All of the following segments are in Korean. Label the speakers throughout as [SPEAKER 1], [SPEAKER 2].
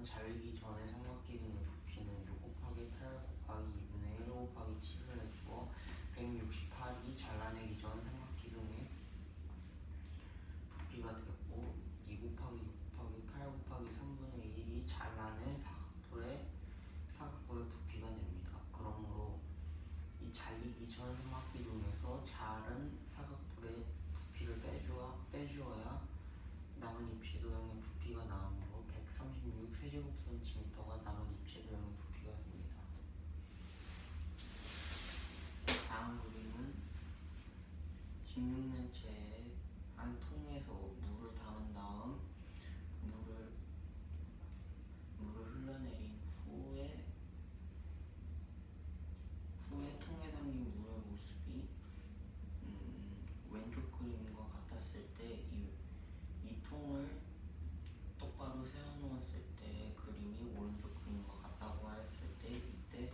[SPEAKER 1] 보면 잘리기 전에 삼각기둥의 부피는 6 곱하기 8 곱하기 2분의 1 곱하기 7을 해주고 168이 잘라내기 전 삼각기둥의 부피가 되고 2 곱하기 6 곱하기 8 곱하기 3분의 1이 잘라낸 사각뿔의 부피가 됩니다. 그러므로 이 잘리기 전 삼각기둥에서 자른 사각뿔의 부피를 빼주어야 남은 입체도형의 부피가 나오므로 136 세제곱센티미터가 남은 입체도형의 부피가 됩니다. 다음 그림은 진육면체의 한 통에서 물을 담은 다음 물을 흘러내린 후에 통에 담긴 물의 모습이 왼쪽 그림과 같았을 때 이 통을 똑바로 세워놓았을 때 그림이 오른쪽 그림과 같다고 했을 때 이때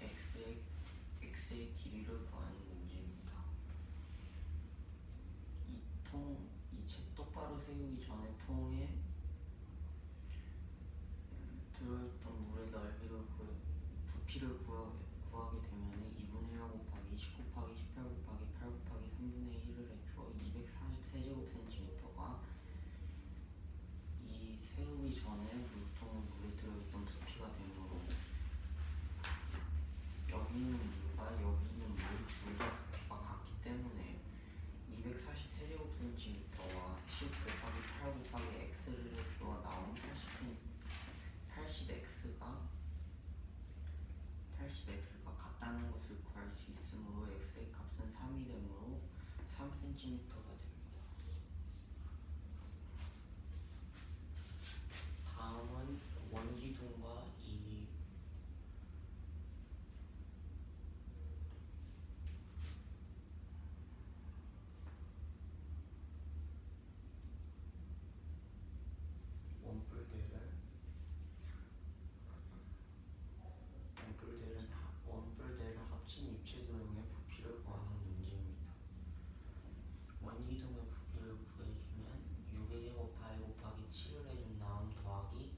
[SPEAKER 1] x의 길이를 구하는 문제입니다. 이 책 똑바로 세우기 전에 통에 들어있던 물의 넓이를 부피를 구하게 되면 2분의 1 곱하기 10 곱하기 18 곱하기 8 곱하기 3분의 1을 해주어 240세제곱센티미터가 이 세우기 전에 물에 들어있던 부피가 되므로 여기 있는 물과 여기 있는 물 둘 다 부피가 같기 때문에 240세제곱센티미터와 10 곱하기 8 곱하기 x를 해주어 나온 80x가 같다는 것을 구할 수 있으므로 x의 값은 3이 되므로 3cm가 됩니다. 다음은 원기둥과 원뿔대를 합친 입체도형의 부피를 구하는 문제입니다. 원기둥의 부피를 구해주면 6의 제곱 파이 곱하기 7을 해준 다음 더하기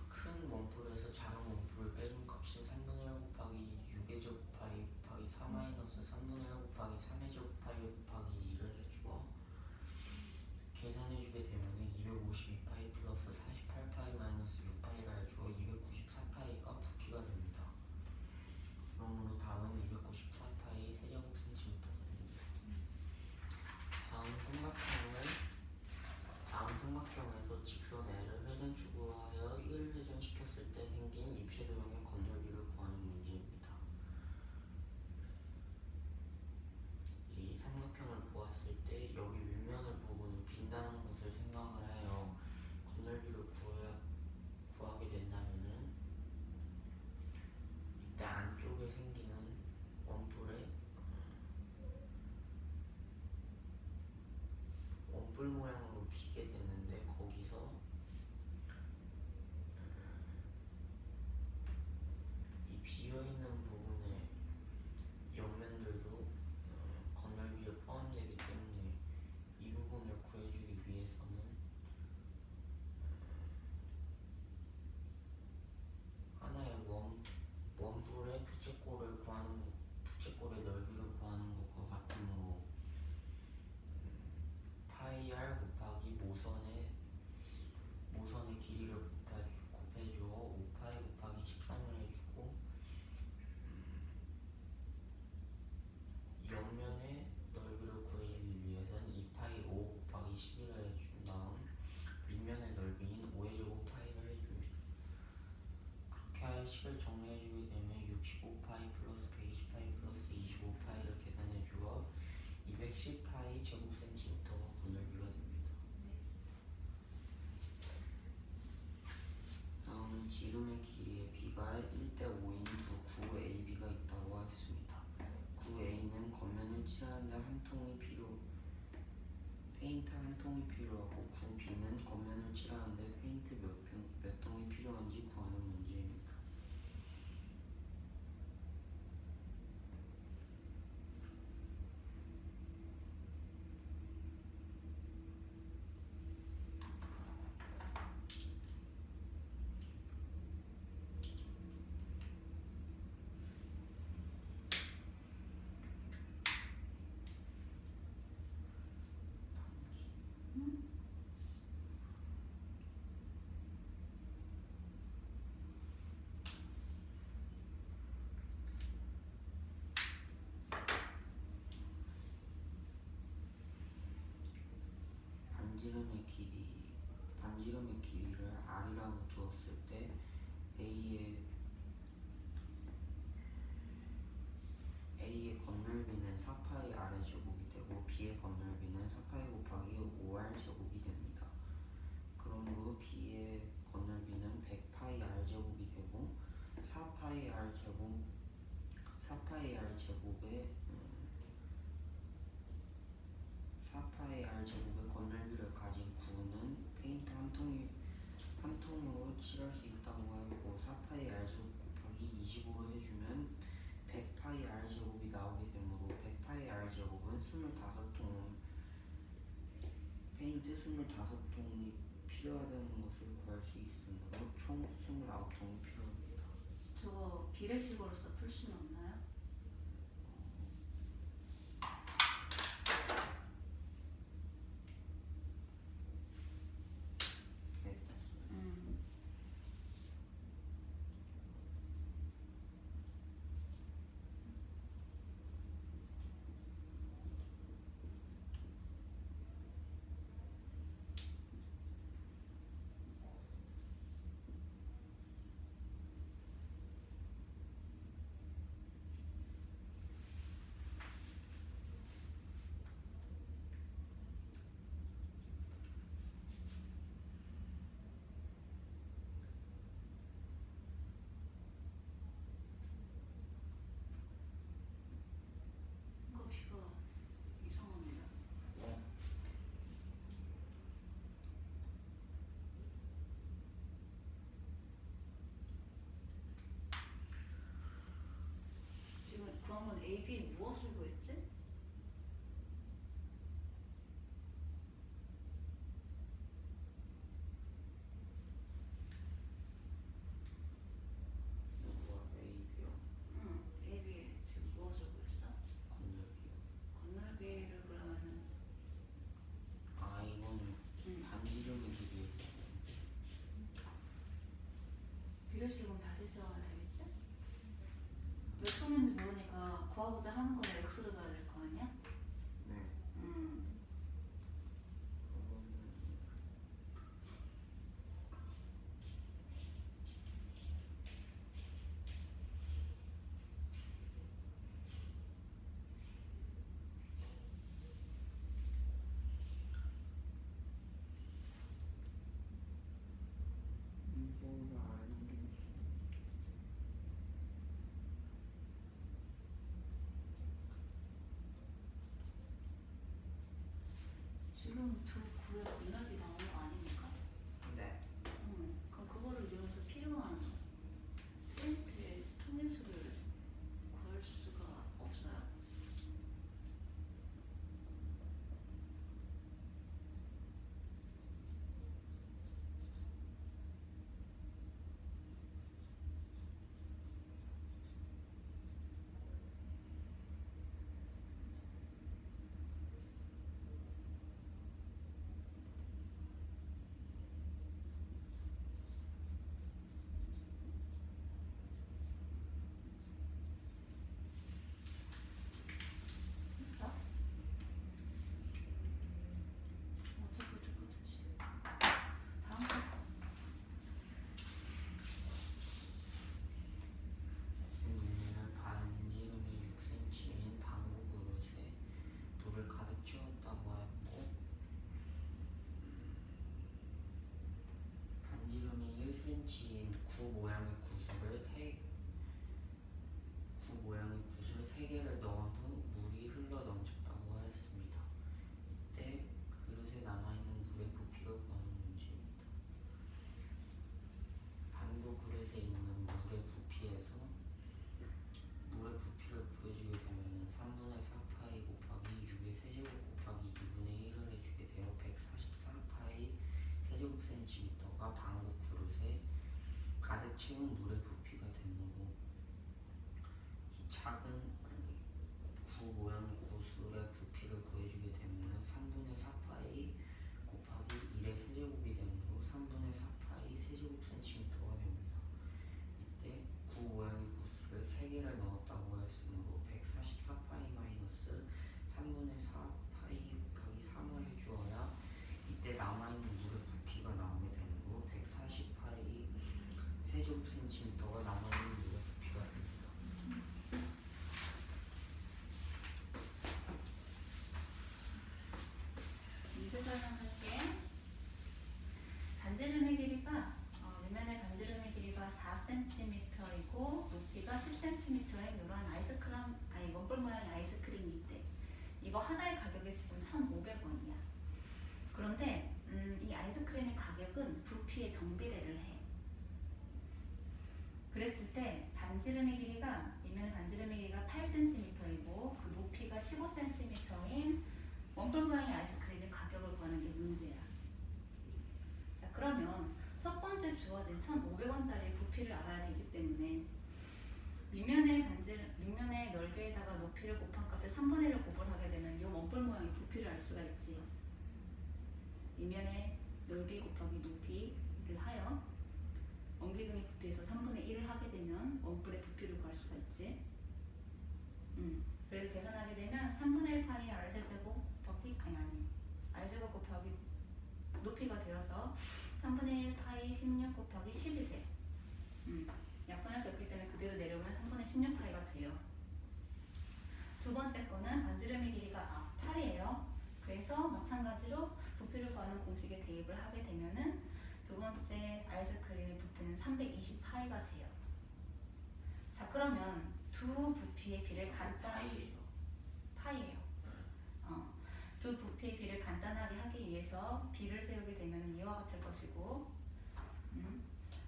[SPEAKER 1] 큰 원뿔에서 작은 원뿔을 빼준 값인 3분의 1 곱하기 6의 제곱 파이 곱하기 4 마이너스 3분의 1 곱하기 3의 제곱 파이 곱하기 2를 해주고 계산해주게 되면 252파이 플러스 48파이 마이너스 6파이를 해주어 294파이가 부피가 됩니다. 그러므로 답은 294파이 세제곱센티미터가 됩니다. 다음 삼각형에서 직선 L을 회전축으로 하여 1을 회전시켰을 때 생긴 입체도형의 건널비를 구하는 문제입니다. 이 삼각형을 보았을 때 여기 윗면의 부분은 빈다는 것을 생각을 하여 건널비를 구하게 된다면은 이때 안쪽에 생기는 원뿔 모양으로 비게 되는데 거기서 이 비어있는 부분의 옆면들도 건널비에 포함되기 때문에 이 부분을 구해주기 위해서는 하나의 원뿔의 부채꼴의 넓이를 구하는 것과 같으므로 파이 r 곱하기 모선의 길이를 곱해주어 5파이 곱하기 13을 해주고 옆면의 넓이를 구해주기 위해서는 2파이 5 곱하기 11을 해준 다음 밑면의 넓이인 5의 제곱 파이를 해줍니다. 그렇게 하여 식을 정리해주게 되면 65파이 플러스 120파이 플러스 25파이를 계산해주어 210파이 제곱센티미터가 건널비가 됩니다. 다음은 지름의 길이의 b가 1대 5인 두 9AB가 있다고 했습니다. 9A는 겉면을 칠하는데 페인트 한 통이 필요하고 9B는 겉면을 칠하는데 페인트 몇 통이 필요한지 구하는 문제입니다. 반지름의 길이를 r이라고 두었을 때 A의 건널비는 4파이 r의 제곱이 되고 B의 건널비는 4파이 곱하기 5r 제곱이 됩니다. 그러므로 B의 건널비는 100파이 r 제곱이 되고 4파이 r 제곱의 건널비를 가진 구는 페인트 한 통으로 칠할 수 있다고 하고 4파이 r 제곱 곱하기 25로 해주면 100파이 r 제곱이 나오게 되므로 100파이 r 제곱은 25통 페인트 25통이 필요하다는 것을 구할 수 있으므로 총 29통이 필요합니다.
[SPEAKER 2] 저거 비례식으로서 풀 수는 없나요?
[SPEAKER 1] 네,
[SPEAKER 2] 이거 비가 이상합니다. 지금 구한 건 A, B에 무엇을 구했지?
[SPEAKER 1] 누구와 A비요?
[SPEAKER 2] 응, A, B에 지금 무엇을 구했어?
[SPEAKER 1] 건널비요.
[SPEAKER 2] 건널비를 그러면은
[SPEAKER 1] 이거는 반지름의 길이
[SPEAKER 2] 비례식으로 다시 써야 되겠지? 몇 통인지 모르니까 구하고자 하는 거는 X로 둬야 될 거 아니야?
[SPEAKER 1] 네. 이거가 아니면
[SPEAKER 2] 지금 두 구의 건널비 나오는 거 아닙니까?
[SPEAKER 1] 네.
[SPEAKER 2] 그럼 그거를 이용해서 필요한 페인트의 통일수를 구할 수가 없어요? 했어? 어차피 듣고 되지. 다음 거.
[SPEAKER 1] 문제는 반지름이 6cm인 방구 그릇에 물을 가득 채웠다고 했고 반지름이 1cm인 구 모양의 구슬 3개를 넣어도 물이 흘러 넘쳤다고 하였습니다. 이때 그릇에 남아있는 물의 부피를 구하는 문제입니다. 반구 그릇에 있는 물의 부피에서 물의 부피를 구해주게 되면 3분의 4파이 곱하기 6의 세제곱 곱하기 2분의 1을 해주게 되어 144파이 세제곱센티미터가 방구 그릇에 가득 채운 물의 부피가 되므로 이 구 모양의 구슬의 부피를 구해주게 되면 3분의 4파이 곱하기 1의 세제곱이 되므로 3분의 4파이 세제곱센티미터가 됩니다. 이때 구 모양의 구슬을 3개를 넣었다고 했으므로 144파이 마이너스 3분의 4파이 곱하기 3을 해주어야 이때
[SPEAKER 2] 부피의 정비례를 해. 그랬을 때 반지름의 길이가 밑면 반지름의 길이가 8cm이고 그 높이가 15cm인 원뿔 모양의 아이스크림의 가격을 구하는 게 문제야. 자, 그러면 첫 번째 주어진 1,500원짜리 부피를 알아야 되기 때문에 밑면의 넓이에다가 높이를 곱한 값을 3분의 1을 곱을 하게 되면 이 원뿔 모양의 부피를 알 수가 있지. 밑면의 넓이 곱하기 높이를 하여 원기둥의 부피에서 3분의 1을 하게 되면 원뿔의 부피를 구할 수가 있지. 그래서 계산하게 되면 3분의 1 파이 r 세제곱 곱하기 r제곱 곱하기 높이가 되어서 3분의 1 파이 16 곱하기 10이 돼. 약분할 수 없기 때문에 그대로 내려오면 3분의 16 파이가 돼요. 두 번째 거는 반지름의 길이가 8이에요. 그래서 마찬가지로 부피를 구하는 공식에 대입을 하게 되면은 두 번째 아이스크림의 부피는 320 파이가 돼요. 자, 그러면 두 부피의 비를 파이예요. 두 부피의 비를 간단하게 하기 위해서 비를 세우게 되면 이와 같을 것이고,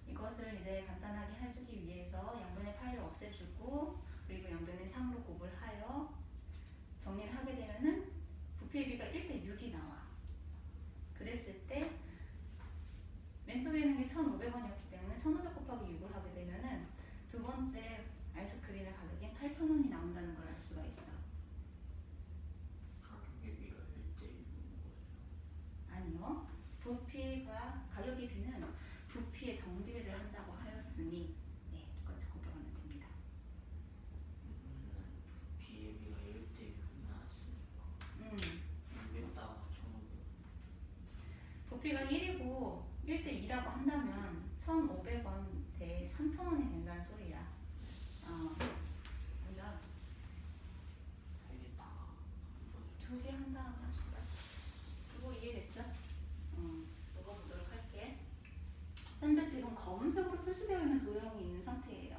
[SPEAKER 2] 이것을 이제 간단하게 해주기 위해서 양변의 파이를 없애주고 그리고 양변의 3으로 곱을 하여 정리를 하게 되면은 부피의 비가 1대 6이 나와. 그랬을 때 왼쪽에 있는 게 1,500원이었기 때문에 1,500 곱하기 6을 하게 되면은 두 번째 아이스크림의 가격이 8,000원이 나온다는 걸 알 수가 있어.
[SPEAKER 1] 가격의 비가 1대1인 거예요.
[SPEAKER 2] 아니요. 가격의 비는 부피의 정비례를 한다고 하였으니 똑같이 곱하면 됩니다.
[SPEAKER 1] 부피의 비가 1대6 나왔으니까 6에다가 1,500원.
[SPEAKER 2] 부피가 1이고 1대 2라고 한다면 1,500원 대 3,000원이 된다는 소리야. 먼저
[SPEAKER 1] 알겠다.
[SPEAKER 2] 두 개 한 다음에 합시다. 그거 이해됐죠? 읽어보도록 할게. 현재 지금 검은색으로 표시되어 있는 도형이 있는 상태예요.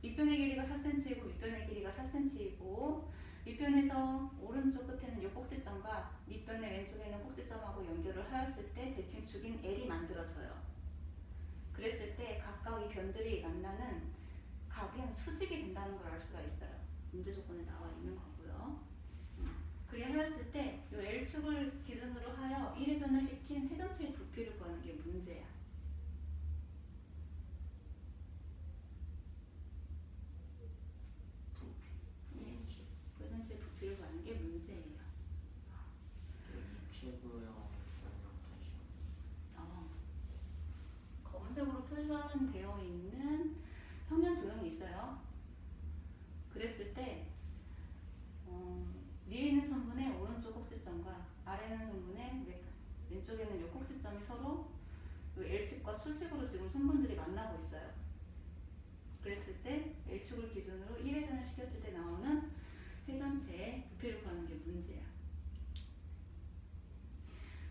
[SPEAKER 2] 윗변의 길이가 4cm이고 윗변의 길이가 4cm이고 윗변에서 오른쪽 끝에는 이 꼭지점과 밑변의 왼쪽에 있는 꼭지점하고 연결을 하였을 때 대칭 축인 L이 만들어져요. 그랬을 때 각각 이 변들이 만나는 각은 수직이 된다는 걸 알 수가 있어요. 문제 조건에 나와 있는 거고요. 그리 하였을 때 이 L축을 기준으로 하여 1회전을 시킨 회전체의 부피를 구하는 게 문제야. 회전체의 부피를 구하는 게 문제예요.
[SPEAKER 1] 입체도형
[SPEAKER 2] 검은색으로 표현되어 있는 평면 도형이 있어요. 그랬을 때 위에 있는 선분의 오른쪽 꼭지점과 아래 있는 선분의 왼쪽에 있는 이 꼭지점이 서로 그 L축과 수직으로 지금 선분들이 만나고 있어요. 그랬을 때 L축을 기준으로 1회전을 시켰을 때 나오는 회전체의 부피를 구하는 게 문제야.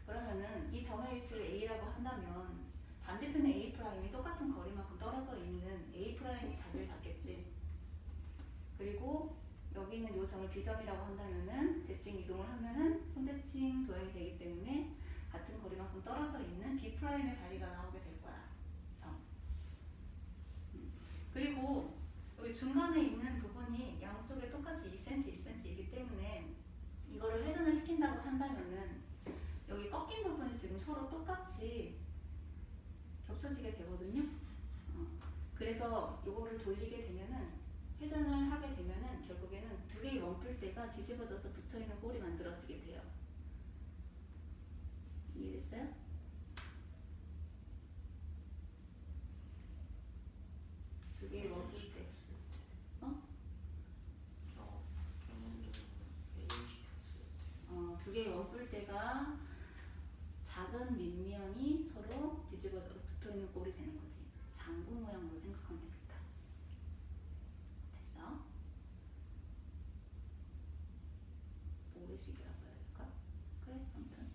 [SPEAKER 2] 그러면은 이 점의 위치를 A라고 한다면 반대편의 A'이 똑같은 거리만큼 떨어져 있는 A'이 자리를 잡겠지. 그리고 여기 있는 이 점을 B점이라고 한다면은 대칭 이동을 하면은 선대칭 도형이 되기 때문에 같은 거리만큼 떨어져 있는 B'의 자리가 나오게 될 거야. 점. 그리고 여기 중간에 있는 부분이 양쪽에 똑같이 2cm, 2cm이기 때문에 이거를 회전을 시킨다고 한다면은 여기 꺾인 부분이 지금 서로 똑같이 겹쳐지게 되거든요. 그래서 이거를 돌리게 되면은 회전을 하게 되면은 결국에는 두 개의 원뿔대가 뒤집어져서 붙여있는 꼴이 만들어지게 돼요. 이해됐어요? 두 개의 원뿔대. 두 개의 원뿔대가 작은 밑면이 서로 뒤집어져서 붙어있는 꼴이 되는 거지. 장구 모양으로 생각하면 되겠다. 됐어? 모래시계라고 해야 될까? 그래, 아무튼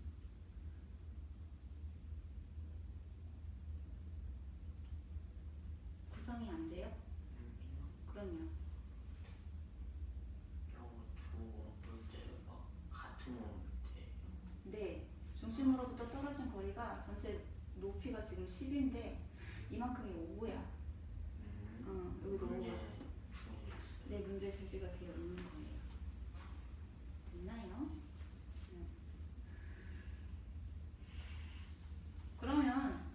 [SPEAKER 2] 구성이 안 돼요? 그럼요. 네, 중심으로부터 떨어진 거리가 전체 높이가 지금 10인데 이만큼이 5야. 여기도 5야. 네, 문제 제시가 되어 있는 거예요. 됐나요? 그러면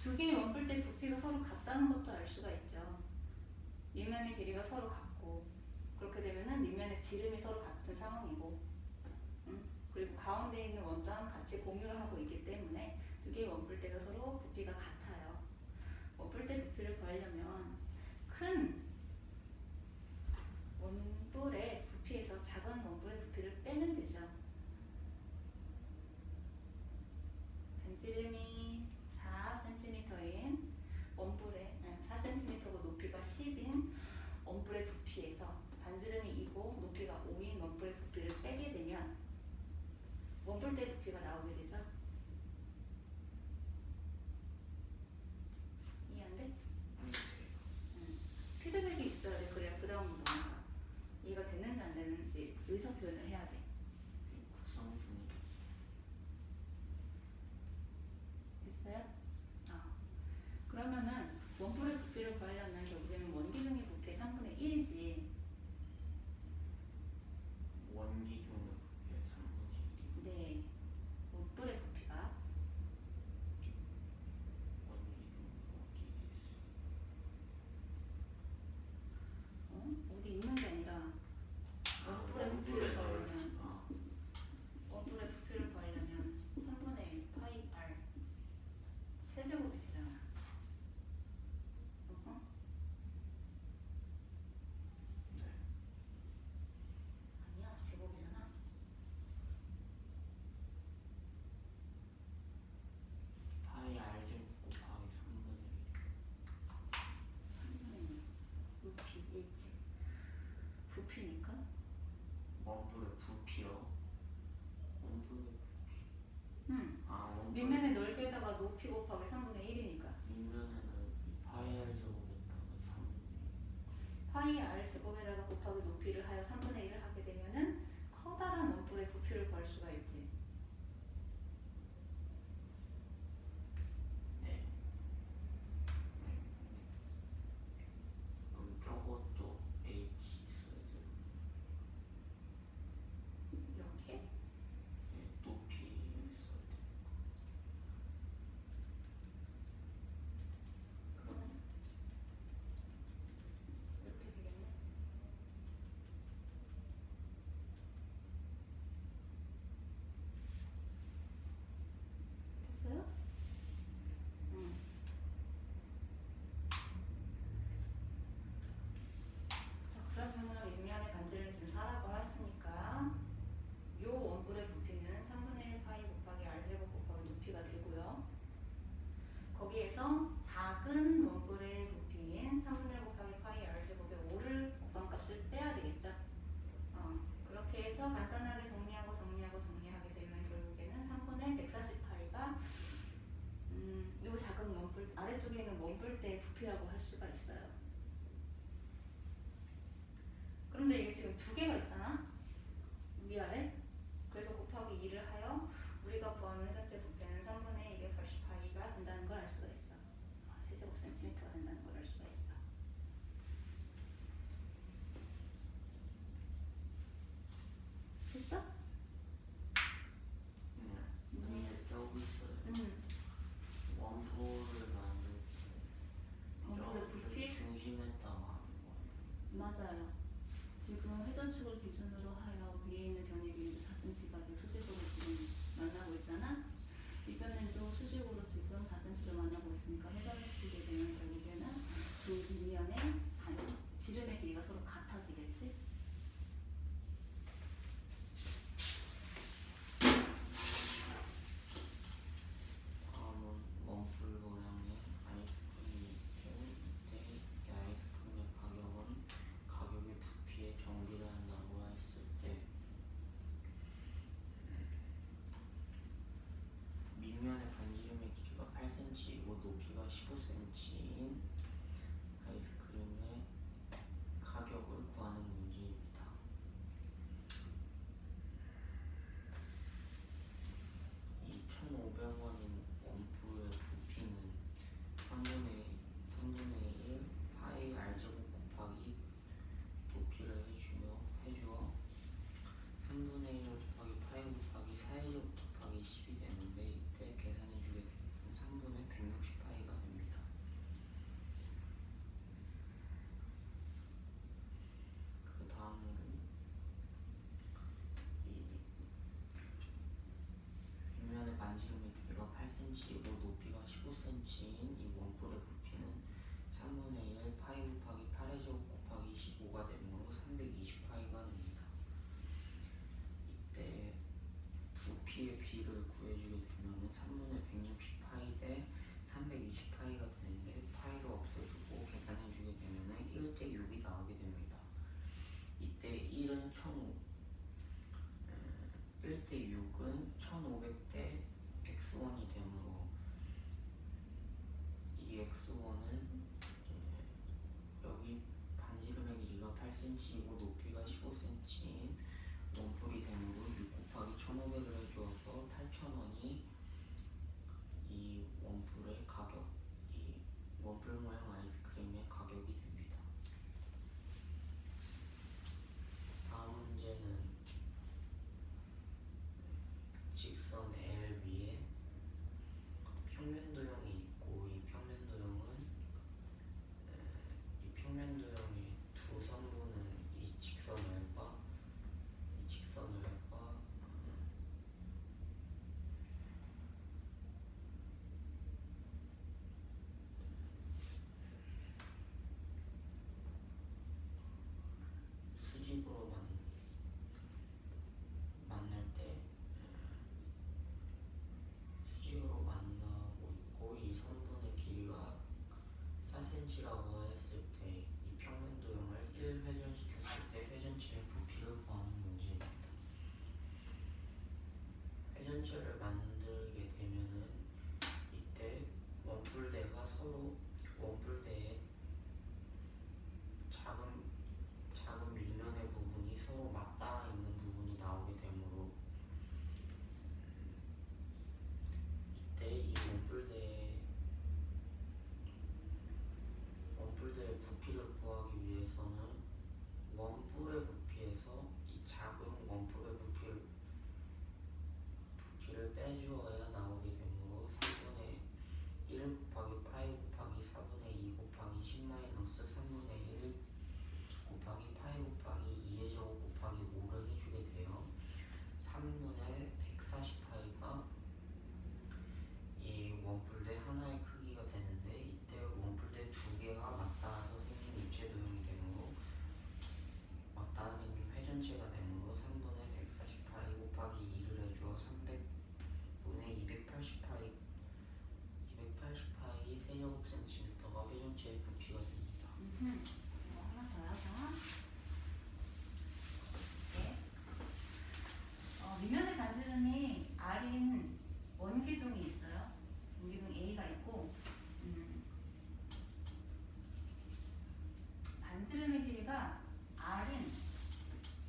[SPEAKER 2] 두 개의 원뿔대 부피가 서로 같다는 것도 알 수가 있죠. 밑면의 길이가 서로 같고, 그렇게 되면은 밑면의 지름이 서로 같은 상황이고, 그리고 가운데 있는 원 또한 같이 공유를 하고 있기 때문에 두 개의 원뿔대가 서로 부피가 같아요. 원뿔대 부피를 구하려면 큰 원뿔의 부피에서 작은 원뿔의 부피를 빼면 되죠. 반지름이 4cm인 원뿔의 4cm고 높이가 10인 원뿔의 부피에서 반지름이 2고 높이가 5인 원뿔의 부피를 빼게 되면 원뿔대 부피가 나오게 되죠. 이해 안 돼? 피드백이 있어야 돼. 그래야 그 다음으로 넘어가. 이해가 됐는지 안 되는지 의사 표현을 해야 돼.
[SPEAKER 1] 구성 중이
[SPEAKER 2] 됐어요? 그러면은 원뿔의 부피를 구하려면 결국에는 원기둥의 부피의 3분의 1이지.
[SPEAKER 1] 원기둥의 부피의 3분의 1이
[SPEAKER 2] 네. 원뿔의 부피가
[SPEAKER 1] 원기둥이
[SPEAKER 2] 어디 있는 게 아니라 원뿔의 부피를 구하려면 원뿔의 부피를 구하려면 3분의 1 파이 r 세제곱이 되잖아.
[SPEAKER 1] 네.
[SPEAKER 2] 아니야, 제곱이잖아.
[SPEAKER 1] 파이 r제곱 곱하기
[SPEAKER 2] 3분의 1 높이 있지. 부피니까.
[SPEAKER 1] 원뿔의 부피요. 원뿔의 부피. 원뿔
[SPEAKER 2] 밑면의 넓이에다가 높이 곱하기 3분의 1이니까.
[SPEAKER 1] 밑면에는 파이 r제곱에다가 3분의
[SPEAKER 2] 파이 r 제곱에다가 곱하기 높이를 하여 3분의 1을 하게 되면은 커다란 원뿔의 부피를 구할 수가 있지.
[SPEAKER 1] 네. 그럼 저것도 h 있어야 되고
[SPEAKER 2] 이렇게.
[SPEAKER 1] 네, 높이 있어야 되고
[SPEAKER 2] 그러네. 이렇게 되겠네. 됐어요? 자, 그러면은 밑면의 반지를 지금 4라고 했으니까 요 원뿔의 부피는 3분의 1 파이 곱하기 r제곱 곱하기 높이가 되고요. 거기에서 작은 원뿔의 부피인 3분의 1 곱하기 파이 r제곱의 5를 곱한값을 빼야 되겠죠. 그렇게 해서 간단하게 정리하게 되면 결국에는 3분의 140파이가 요 작은 원뿔 아래쪽에 있는 원뿔대의 부피라고 할 수가 있어요. 그런데 이게 지금 두 개가 있잖아. 위아래. 그래서 곱하기 2를 하여 우리가 구하는 전체 부피는 3분의 280파이가 된다는 걸 알 수가 있어. 세제곱 센티미터가 된다는 걸 알 수가 있어. 됐어?
[SPEAKER 1] 근데 저기 있어요. 원뿔을 만들 때
[SPEAKER 2] 원뿔의
[SPEAKER 1] 저기
[SPEAKER 2] 부피?
[SPEAKER 1] 중심에다가 하는 거예요.
[SPEAKER 2] 맞아요. 지금 회전축을 기준으로 하여 위에 있는 변의 길이 4cm가 수직으로 지금 만나고 있잖아. 밑변면도 수직으로 지금 4cm를 만나고 있으니까 회전을 시키게 되면 결국에는 두 밑면의 지름의 길이가 서로 같아지겠지?
[SPEAKER 1] 다음은 원뿔 모양의 아이스크림인데 이때 이 아이스크림의 가격은 가격의 부피에 정비를 한다고 했을 때 밑면의 반지름의 길이가 8cm 320파이가 됩니다. 이때 부피의 b를 구해주게 되면 3분의 160파이 대 320파이가 되는데 파이를 없애주고 계산해주게 되면 1대 6이 나오게 됩니다. 이때 1은 1대 6은 1500대 x1이 되므로 이 x1은 여기 반지름의 길이가 8cm이고 높이가 15cm인 원뿔이 되므로 6 곱하기 1500을 해주어서 8000원이 이 원뿔의 가격, 이 원뿔 모양 아이스크림의 가격이 됩니다. 다음 문제는 직선 L 위에 평면도형이 있고 이 평면도형의 두 선분은 이 직선 L과 수직으로 만날 때 수직으로 만나고 있고 이 선분의 길이가 4cm라고 했을 때 이 평면도형을 1회전시켰을 때 회전체의 부피를 구하는 문제입니다. 회전체를 만들게 되면은 이때 원뿔대가 서로 원뿔대의 작은 밀면의 부분이 서로 맞닿아 있는 부분이 나오게 되므로 이때 이 원뿔대의 부피를 구하기 위해서는 원뿔의 부피에서 이 작은 원뿔의 부피를 빼주어야 나오게 되므로 3분의 1 곱하기 파이 곱하기 4분의 2 곱하기 10 마이너스 3분의 1 곱하기 파이 곱하기 2의 제곱 곱하기 5를 해주게 돼요. 3분의 140파이가 이 원뿔대 하나의 크기가 되는데 이때 원뿔대 두 개가 맞닿아서 생긴 입체도형이 되므로 맞닿아 생긴 회전체가 되므로 3분의 140파이 곱하기 2를 해주어 300분의 280파이 세제곱 센티미터가 회전체의 부피가 됩니다.
[SPEAKER 2] 하나 더 하자. 네. 밑면의 반지름이 R인 원기둥이 있어요. 원기둥 A가 있고 반지름의 길이가 R인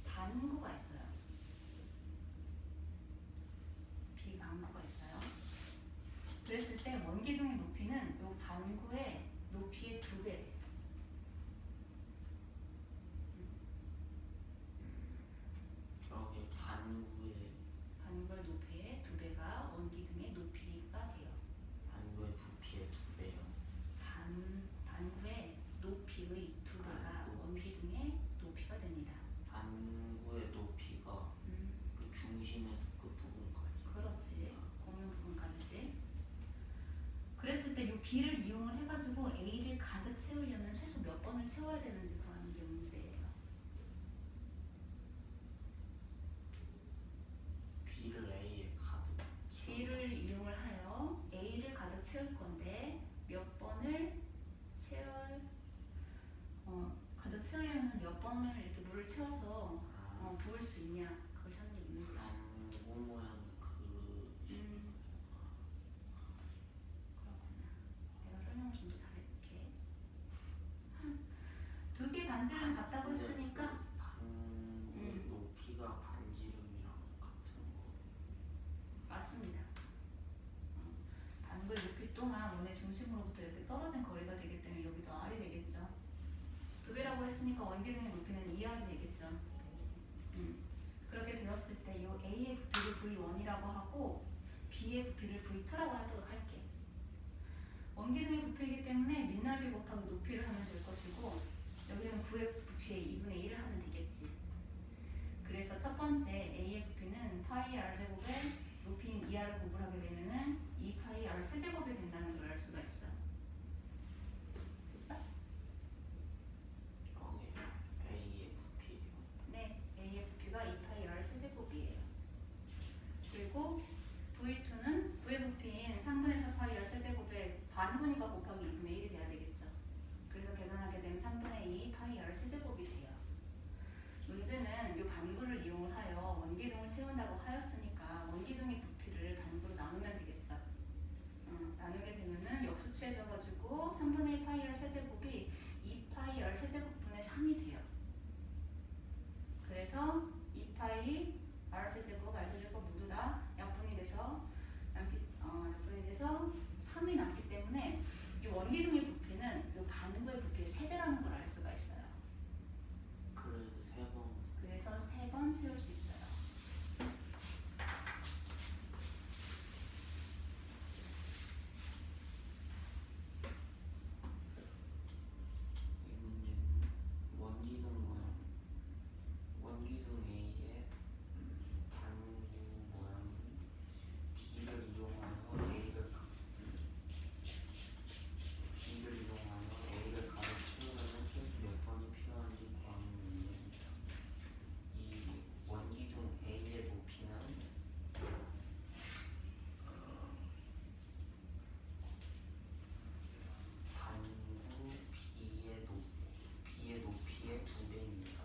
[SPEAKER 2] 반구가 있어요. 비반구가 있어요. 그랬을 때 원기둥의 높이는 이 반구의 높이의 2배.
[SPEAKER 1] 여기
[SPEAKER 2] 반구의 높이의 2배가 원기둥의 높이가 돼요.
[SPEAKER 1] 반구의 부피의 2배요.
[SPEAKER 2] 반구의 높이의 2배가 원기둥의 높이가 됩니다.
[SPEAKER 1] 반구의 높이가 그 중심에서 끝 부분까지.
[SPEAKER 2] 그렇지. 공유 부분까지. 그랬을 때 이 B를 이용을 해가지고 A를 가득 채우려면 최소 몇 번을 채워야 되는지 구하는 게 문제예요. B를 이용을 하여 A를 가득 채울 건데 몇 번을 가득 채우려면 몇 번을 이렇게 물을 채워서 부을 수 있냐 그걸 찾는 게 문제야.
[SPEAKER 1] 반구 모양의 그릇.
[SPEAKER 2] 그렇구나. 내가 설명을 좀 더 잘해볼게. 두 개 반지름 같다고 했으니까
[SPEAKER 1] 반구의 높이가 반지름이랑 같은 거.
[SPEAKER 2] 맞습니다. 반구의 높이 또한 원의 중심으로부터 이렇게 떨어진 거리가 되기 때문에 여기도 R이 되겠죠. 2배라고 했으니까 원기둥의 높이는 2R이 되겠죠. 그렇게 되었을 때 이 A의 부피를 V1이라고 하고 B의 부피를 V2라고 하도록 할게. 원기둥의 부피이기 때문에 밑넓이 곱하기 높이를 하면 될 것이고 여기는 9의 부피에 2분의 1을 하면 되겠지. 그래서 첫 번째 A의 부피는 파이 R제곱에 높이인 2R을 구분하게 되면은 2파이 R 세제곱이 된다는 걸 알 수가 있어. 됐어?
[SPEAKER 1] 여기 A의 부피
[SPEAKER 2] 3분의 3과 곱하기 2분의 1이 돼야 되겠죠. 그래서 계산하게 되면 3분의 2 파이 r 세제곱이 돼요. 문제는 이 반구를 이용하여 원기둥을 채운다고 하였으니까 원기둥의 부피를 반구로 나누면 되겠죠. 나누게 되면은 역수 취해져가지고 3분의 1 파이 r 세제곱이 2 파이 r 세제곱분의 3이 돼요. 그래서 2 파이 r 세제곱, r 세제곱 모두 다 약분이 돼서 3이 남기 때문에 이 원기둥의 부피는 이 반구의 부피의 3배라는 걸 알 수가 있어요.
[SPEAKER 1] 그래서 3번.
[SPEAKER 2] 그래서 3번 채울 수 있어요.
[SPEAKER 1] 이 문제는 원기둥 A의 반구 모양인 B를 이용하여 A를 가로 채우려면 최소 몇 번이 필요한지 구하는 문제입니다. 이 원기둥 A의 높이는 반구 B의 높이의 2배입니다.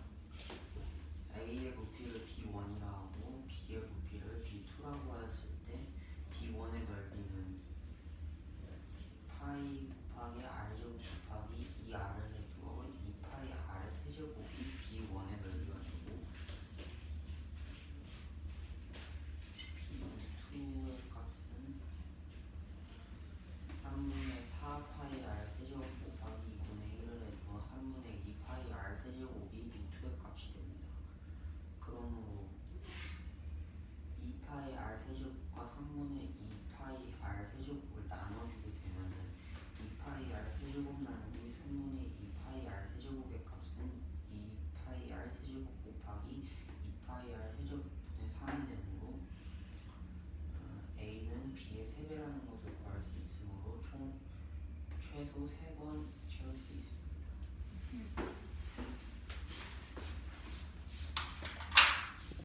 [SPEAKER 1] A의 높이를 B1이라 하고 B의 높이를 B2라고 하였을 때 B1의 넓이는 파이 곱하기 r제곱 곱하기 2r을 해주어 2파이 r의 세제곱이 B1의 넓이가 되고 B2의 값은 3분의 4파이 r 세제곱 곱하기 2분의 1을 해주어 3분의 2파이 r 세제곱이 B2의 값이 됩니다. 그러므로 2파이 r 세제곱과 3분의 2파이 r 세제곱을 나눠주게 되면은 2파이 r 세제곱 나누기 3분의 2파이 r 세제곱의 값은 2파이 r 세제곱 곱하기 2파이 r 세제곱분의 3이 되므로 A는 B의 3배라는 것을 구할 수 있으므로 총 최소 3번